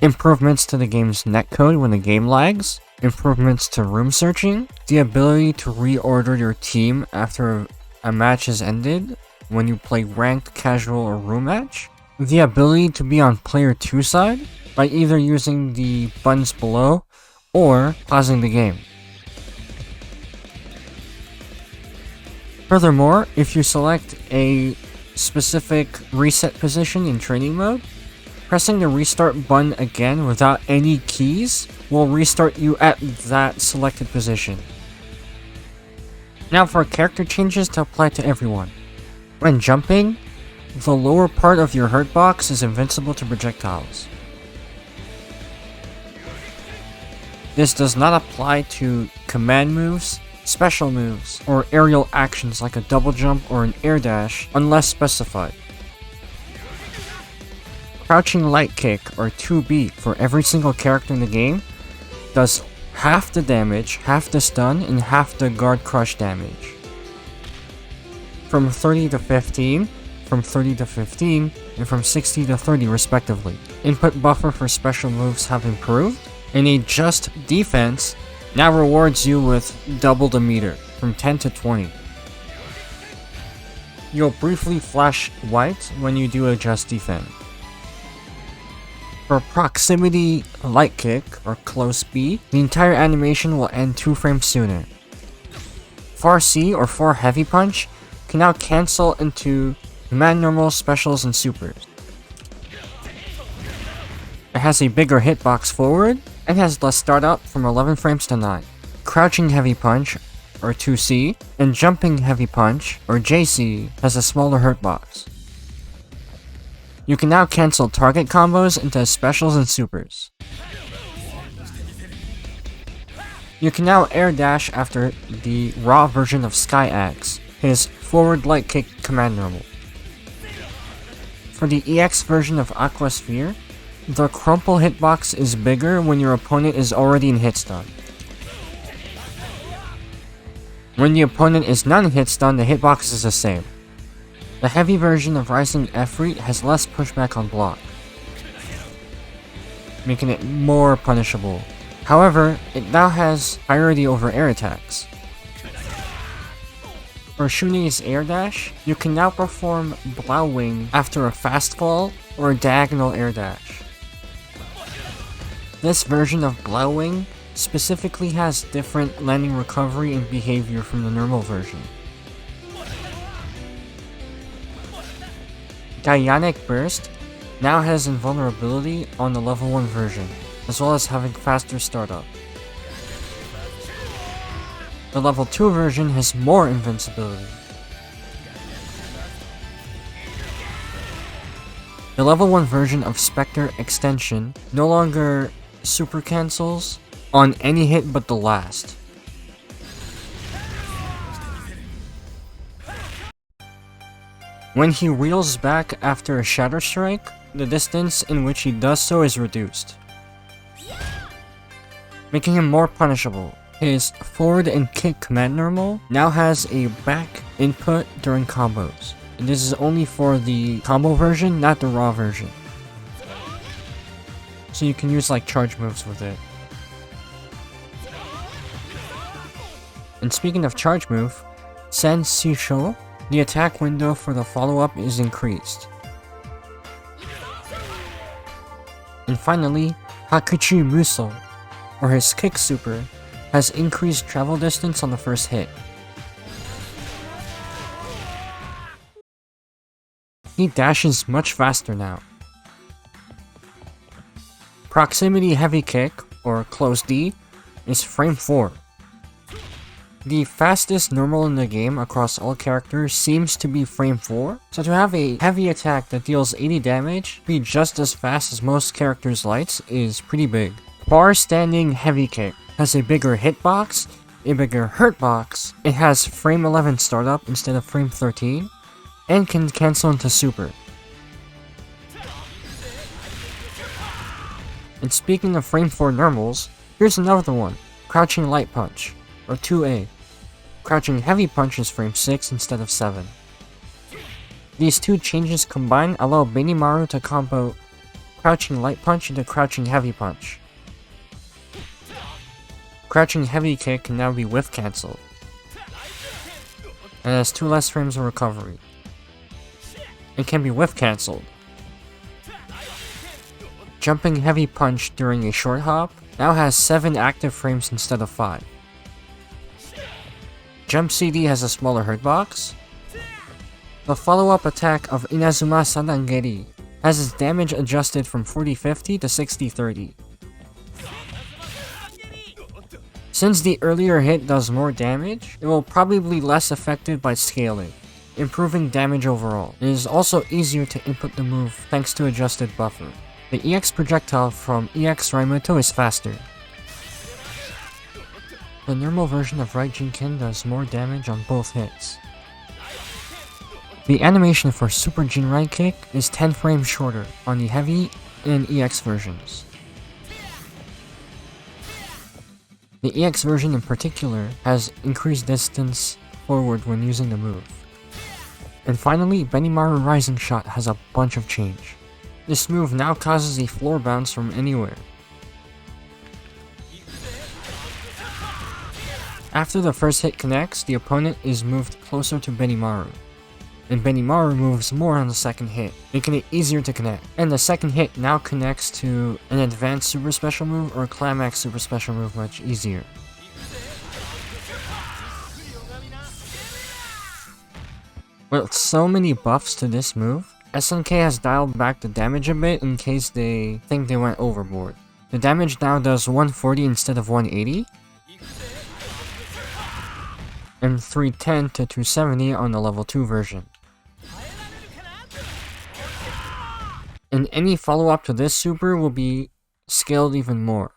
improvements to the game's netcode when the game lags, improvements to room searching, the ability to reorder your team after a match has ended when you play ranked, casual, or room match, the ability to be on player 2 side by either using the buttons below or pausing the game. Furthermore, if you select a specific reset position in training mode, pressing the restart button again without any keys will restart you at that selected position. Now for character changes to apply to everyone. When jumping, the lower part of your hurt box is invincible to projectiles. This does not apply to command moves, special moves, or aerial actions like a double jump or an air dash unless specified. Crouching light kick, or 2B, for every single character in the game does half the damage, half the stun, and half the guard crush damage. From 30 to 15, from 30 to 15, and from 60 to 30 respectively. Input buffer for special moves have improved, and a just defense now rewards you with double the meter, from 10 to 20. You'll briefly flash white when you do a just defense. For proximity light kick, or close B, the entire animation will end 2 frames sooner. Far C, or far heavy punch, can now cancel into command normal, specials, and supers. It has a bigger hitbox forward, and has less startup from 11 frames to 9. Crouching heavy punch, or 2C, and jumping heavy punch, or JC, has a smaller hurtbox. You can now cancel target combos into specials and supers. You can now air dash after the raw version of Sky Axe, his forward light kick command normal. For the EX version of Aqua Sphere, the crumple hitbox is bigger when your opponent is already in hit stun. When the opponent is not in hit stun, the hitbox is the same. The heavy version of Rising Efreet has less pushback on block, making it more punishable. However, it now has priority over air attacks. For Shun'ei's air dash, you can now perform Blau Wing after a fast fall or a diagonal air dash. This version of Blau Wing specifically has different landing recovery and behavior from the normal version. Gaianic Burst now has invulnerability on the level 1 version, as well as having faster startup. The level 2 version has more invincibility. The level 1 version of Spectre Extension no longer super cancels on any hit but the last. When he reels back after a Shatter Strike, the distance in which he does so is reduced, making him more punishable. His forward and kick command normal now has a back input during combos, and this is only for the combo version, not the raw version. So you can use like charge moves with it. And speaking of charge move, Sen Sisho, the attack window for the follow-up is increased. And finally, Hakuchi Muso, or his kick super, has increased travel distance on the first hit. He dashes much faster now. Proximity heavy kick, or close D, is frame 4. The fastest normal in the game across all characters seems to be frame 4, so to have a heavy attack that deals 80 damage be just as fast as most characters' lights is pretty big. Bar standing heavy kick has a bigger hitbox, a bigger hurtbox, it has frame 11 startup instead of frame 13, and can cancel into super. And speaking of frame 4 normals, here's another one, Crouching Light Punch, or 2A. Crouching Heavy Punch is frame 6 instead of 7. These two changes combined allow Benimaru to combo crouching light punch into crouching heavy punch. Crouching heavy kick can now be whiff cancelled, and has 2 less frames of recovery. It can be whiff cancelled. Jumping heavy punch during a short hop now has 7 active frames instead of 5. Jump CD has a smaller hitbox. The follow-up attack of Inazuma Sanangeri has its damage adjusted from 40-50 to 60-30. Since the earlier hit does more damage, it will probably be less affected by scaling, improving damage overall. It is also easier to input the move thanks to adjusted buffer. The EX projectile from EX Raimuto is faster. The normal version of Right Jinken does more damage on both hits. The animation for Super Jinrai Kick is 10 frames shorter on the Heavy and EX versions. The EX version in particular has increased distance forward when using the move. And finally, Benimaru Rising Shot has a bunch of change. This move now causes a floor bounce from anywhere. After the first hit connects, the opponent is moved closer to Benimaru, and Benimaru moves more on the second hit, making it easier to connect. And the second hit now connects to an advanced super special move or a climax super special move much easier. With so many buffs to this move, SNK has dialed back the damage a bit in case they think they went overboard. The damage now does 140 instead of 180, and 310 to 270 on the level 2 version. And any follow-up to this super will be scaled even more.